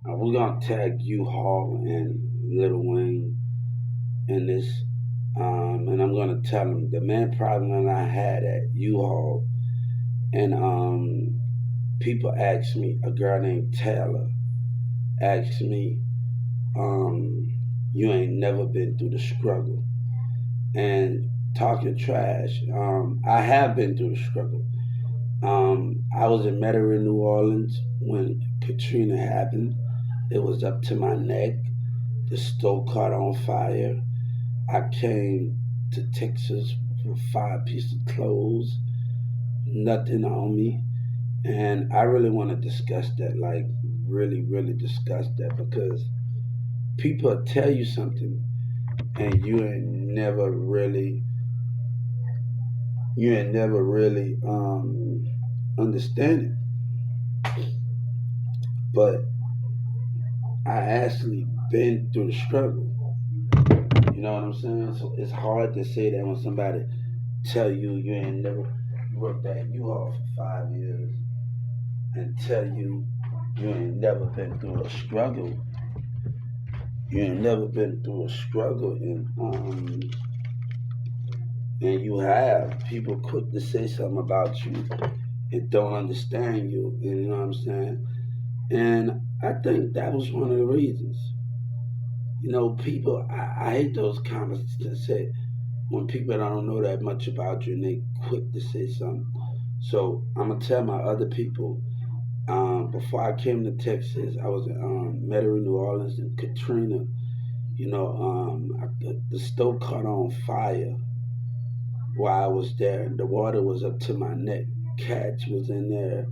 We're gonna tag U-Haul and Little Wayne in this, and I'm gonna tell them the main problem that I had at U-Haul, and people ask me, a girl named Taylor asked me, um, you ain't never been through the struggle. And talking trash, I have been through the struggle. I was in Metairie, New Orleans when Katrina happened. It was up to my neck. The stove caught on fire. I came to Texas for 5 pieces of clothes, nothing on me. And I really want to discuss that, like, really, really discuss that because people tell you something and you ain't never really understand it. But I actually been through the struggle. You know what I'm saying? So it's hard to say that when somebody tell you you ain't never you worked at U-Haul for 5 years and tell you you ain't never been through a struggle. You ain't never been through a struggle, and you have people quick to say something about you and don't understand you. You know what I'm saying? And I think that was one of the reasons. You know, people, I hate those comments that say when people don't know that much about you and they quick to say something. So I'm gonna tell my other people. Before I came to Texas, I was in Metairie, New Orleans, and Katrina. You know, the stove caught on fire while I was there, and the water was up to my neck. Cats was in there,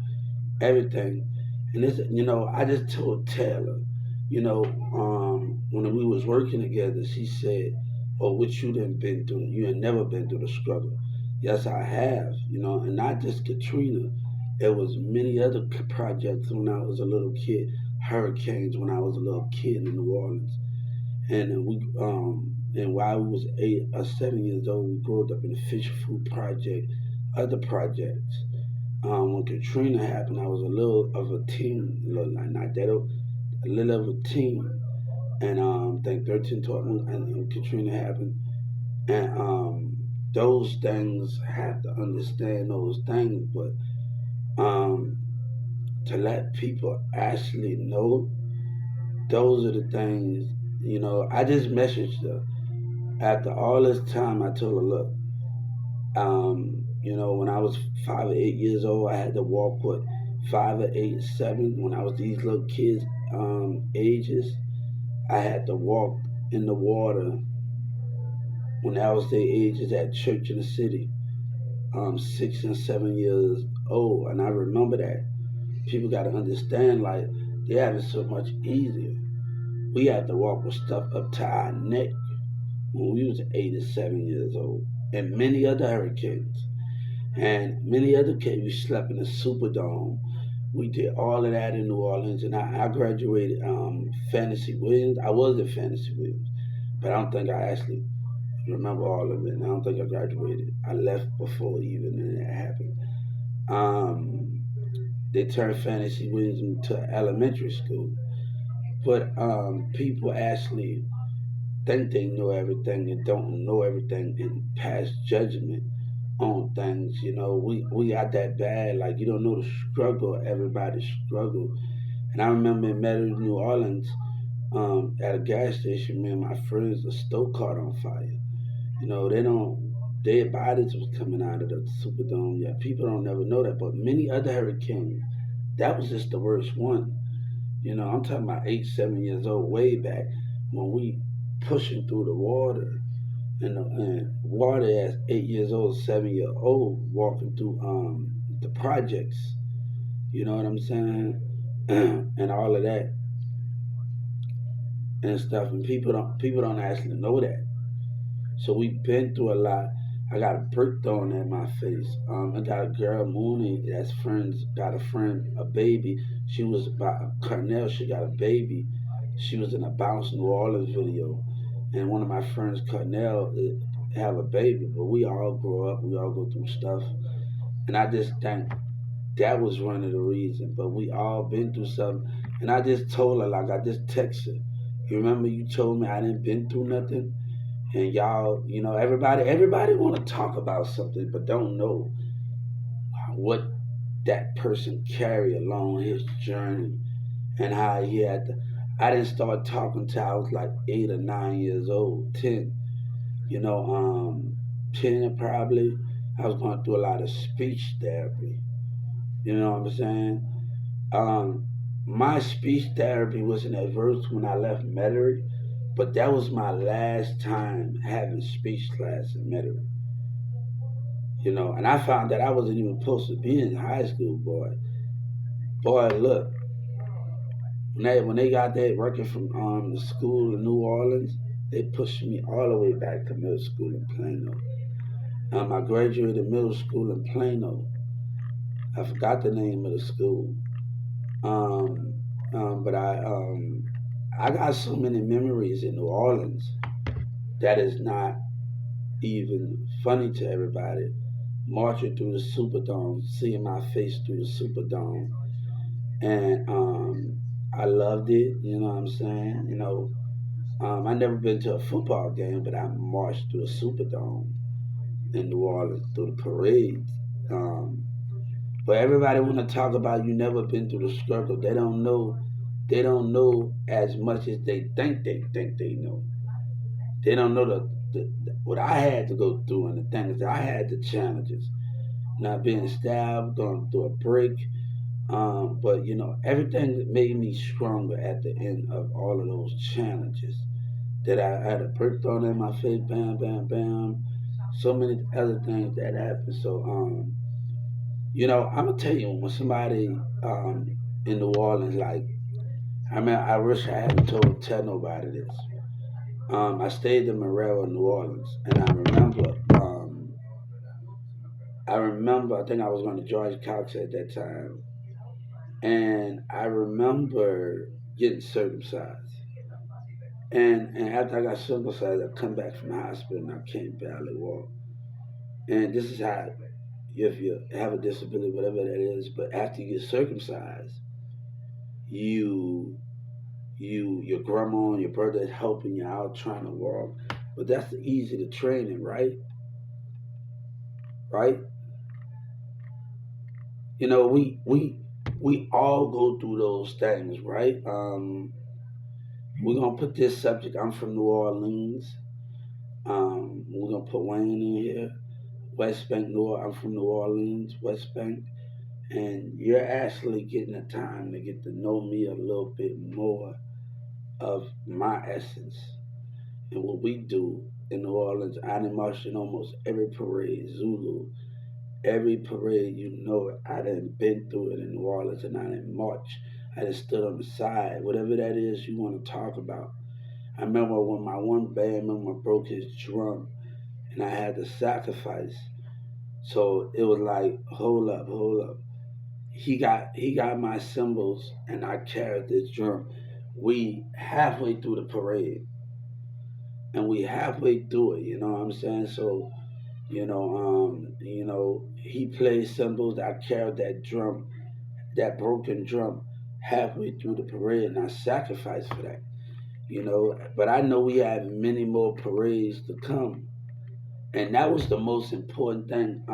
everything. And this, I just told Taylor, when we was working together, she said, "Oh, what you done been through? You ain't never been through the struggle." Yes, I have. And not just Katrina. There was many other projects when I was a little kid, hurricanes when I was a little kid in New Orleans, and while we was 8 or 7 years old, we grew up in the fish food project, other projects. When Katrina happened, I was a little of a teen, a little, like not that old, a little of a teen, and I think 13, 12, and Katrina happened, and those things have to understand those things, but um, to let people actually know, those are the things. I just messaged her after all this time. I told her, look, when I was 5 or 8 years old, I had to walk with 5 or 8, 7. When I was these little kids, ages, I had to walk in the water when I was their ages at church in the city, 6 and 7 years old, and I remember that. People got to understand, like, they have it so much easier. We had to walk with stuff up to our neck when we was 8 or 7 years old, and many other hurricanes. And many other kids, we slept in the Superdome. We did all of that in New Orleans, and I graduated Fantasy Williams. I was at Fantasy Williams, but I don't think I actually remember all of it. And I don't think I graduated. I left before even that happened. Um, they turned Fantasy Williams into elementary school, but people actually think they know everything and don't know everything and pass judgment on things. We got that bad. Like, you don't know the struggle. Everybody's struggle. And I remember in Metairie, New Orleans, at a gas station, me and my friends, the stove caught on fire. They don't. Dead bodies was coming out of the Superdome. Yeah, people don't never know that. But many other hurricanes, that was just the worst one. I'm talking about 8, 7 years old, way back when we pushing through the water and water at 8 years old, 7 year old walking through the projects. You know what I'm saying? And all of that and stuff. And people don't actually know that. So we've been through a lot. I got a brick thrown at my face. I got a girl, Mooney, that's friends, got a friend, a baby. She was about Cornell, she got a baby. She was in a Bounce New Orleans video. And one of my friends, Cornell, have a baby. But we all grow up, we all go through stuff. And I just think that was one of the reasons. But we all been through something. And I just told her, like, I just texted her. You remember you told me I didn't been through nothing? And y'all, everybody want to talk about something, but don't know what that person carry along his journey and how he had to. I didn't start talking till I was like 8 or 9 years old, 10. You know, 10 probably. I was going through a lot of speech therapy. You know what I'm saying? Um, my speech therapy wasn't adverse when I left Metairie, but that was my last time having speech class in Metairie. And I found that I wasn't even supposed to be in high school, boy. Boy, look, when they got there working from the school in New Orleans, they pushed me all the way back to middle school in Plano. I graduated middle school in Plano. I forgot the name of the school. Um, but I got so many memories in New Orleans that is not even funny to everybody. Marching through the Superdome, seeing my face through the Superdome, and I loved it. You know what I'm saying? I never been to a football game, but I marched through a Superdome in New Orleans through the parades. Um, but everybody want to talk about you never been through the struggle. They don't know. They don't know as much as they think they know. They don't know what I had to go through and the things that I had, the challenges. Not being stabbed, going through a break. But everything made me stronger at the end of all of those challenges. That I had a brick thrown in my face, bam, bam, bam. So many other things that happened. So I'm gonna tell you when somebody in New Orleans, like, I mean, I wish I hadn't tell nobody this. I stayed in Morel in New Orleans, and I think I was going to George Cox at that time, and I remember getting circumcised. And after I got circumcised, I come back from the hospital and I can't barely walk. And this is how, if you have a disability, whatever that is, but after you get circumcised, you your grandma and your brother is helping you out trying to walk. But that's the easy to training, right? Right? We all go through those things, right? We're gonna put this subject. I'm from New Orleans. We're gonna put Wayne in here. West Bank, I'm from New Orleans, West Bank, and you're actually getting the time to get to know me a little bit more of my essence and what we do in New Orleans. I done marched in almost every parade, Zulu, every parade I done been through it in New Orleans, and I done marched. I just stood on the side, whatever that is you want to talk about. I remember when my one band member broke his drum, and I had to sacrifice. So it was like, hold up, hold up. He got my cymbals, and I carried this drum. We halfway through the parade, and we halfway through it. You know what I'm saying? So he played cymbals. I carried that drum, that broken drum, halfway through the parade, and I sacrificed for that. But I know we had many more parades to come, and that was the most important thing.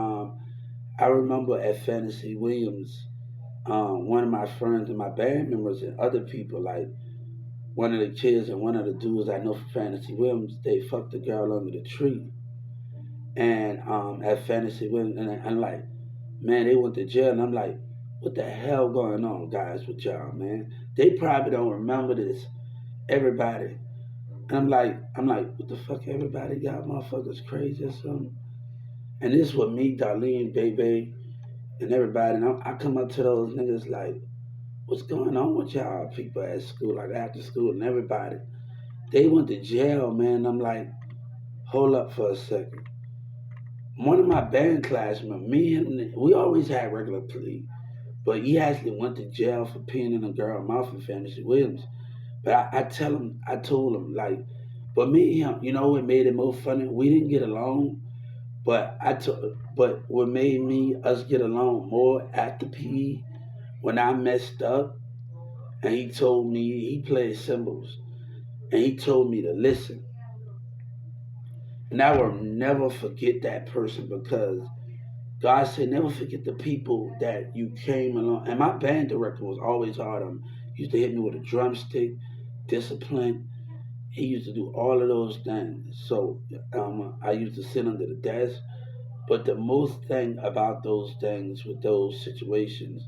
I remember at Fantasy Williams, one of my friends and my band members and other people, like one of the kids and one of the dudes I know from Fantasy Williams, they fucked a girl under the tree. And at Fantasy Williams, and I'm like, man, they went to jail. And I'm like, what the hell going on, guys, with y'all, man? They probably don't remember this. Everybody. And I'm like, what the fuck? Everybody got motherfuckers crazy or something. And this was me, Darlene, Baby, and everybody. And I come up to those niggas like, what's going on with y'all people at school, like after school, and everybody. They went to jail, man. I'm like, hold up for a second. One of my band classmates, me and him, we always had regular plea, but he actually went to jail for peeing in a girl's mouth in Fantasy Williams. But I told him, like, but me and him, what made it more funny? We didn't get along, but what made us get along more after PE, when I messed up and he told me he played cymbals, and he told me to listen. And I will never forget that person because God said, never forget the people that you came along. And my band director was always hard on me. He used to hit me with a drumstick, discipline. He used to do all of those things. So I used to sit under the desk. But the most thing about those things with those situations,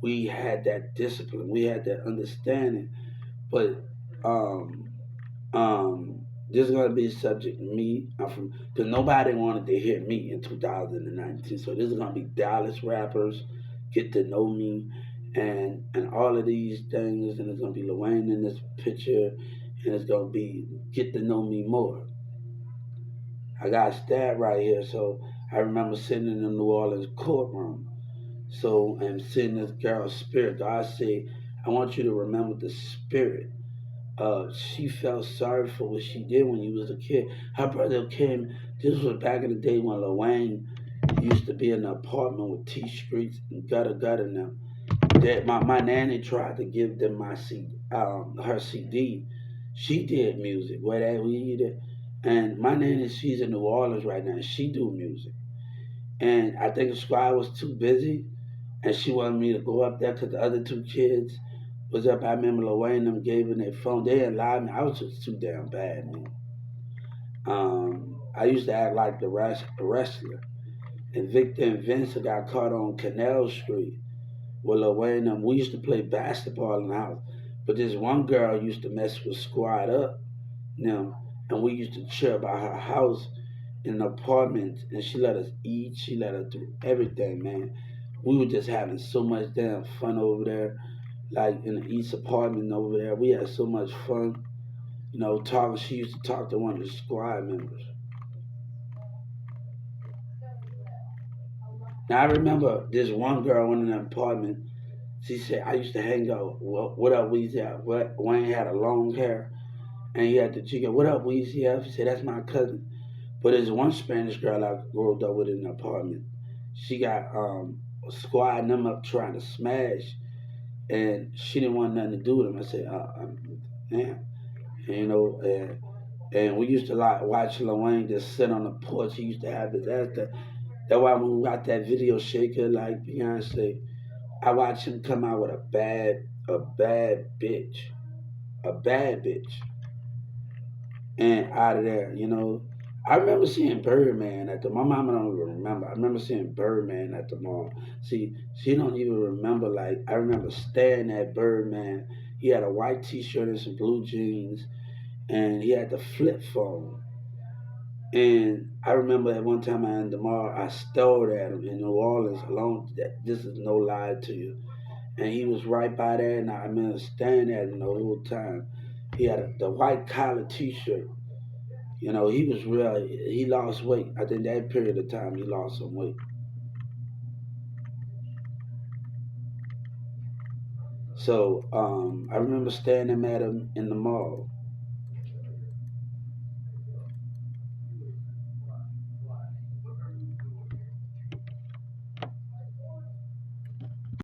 we had that discipline, we had that understanding. But um, this is gonna be a subject. Me, I'm from because nobody wanted to hear me in 2019. So this is gonna be Dallas rappers, get to know me, and all of these things, and it's gonna be Lil in this picture, and it's gonna be get to know me more. I got a stat right here, so I remember sitting in the New Orleans courtroom. So I'm seeing this girl's spirit. God said, I want you to remember the spirit. She felt sorry for what she did when you was a kid. Her brother came. This was back in the day when Lil Wayne used to be in an apartment with T Streets and gutter now. That my nanny tried to give them her CD. She did music. Where that we did. And my nanny, she's in New Orleans right now. She do music. And I think the squad was too busy, and she wanted me to go up there because the other two kids was up. I remember Lil Wayne them gave her their phone. They allowed me. I was just too damn bad, man. I used to act like the wrestler. And Victor and Vince got caught on Canal Street with Lil Wayne. We used to play basketball in the house. But this one girl used to mess with Squad Up, you know, and we used to chill by her house in an apartment, and she let us eat. She let us do everything, man. We were just having so much damn fun over there, like in the East apartment over there. We had so much fun, talking. She used to talk to one of the squad members. Now I remember this one girl in an apartment. She said I used to hang out. What up, Weezy? Wayne had a long hair, and he had the chica. What up, Weezy? She said that's my cousin. But there's one Spanish girl I grew up with in the apartment. She got squadding them up trying to smash, and she didn't want nothing to do with them. I said, damn, and, and we used to like watch Lil Wayne just sit on the porch. He used to have his ass. That's why when we got that video shaker like Beyonce, I watched him come out with a bad bitch, a bad bitch. And out of there, I remember seeing Birdman at the. My mama don't even remember. I remember seeing Birdman at the mall. See, she don't even remember. Like I remember staring at Birdman. He had a white T-shirt and some blue jeans, and he had the flip phone. And I remember at one time I in the mall, I stared at him in New Orleans alone. This is no lie to you. And he was right by there, and I remember staring at him the whole time. He had the white collar T-shirt. He was real. He lost weight. I think that period of time he lost some weight. So I remember staring at him in the mall.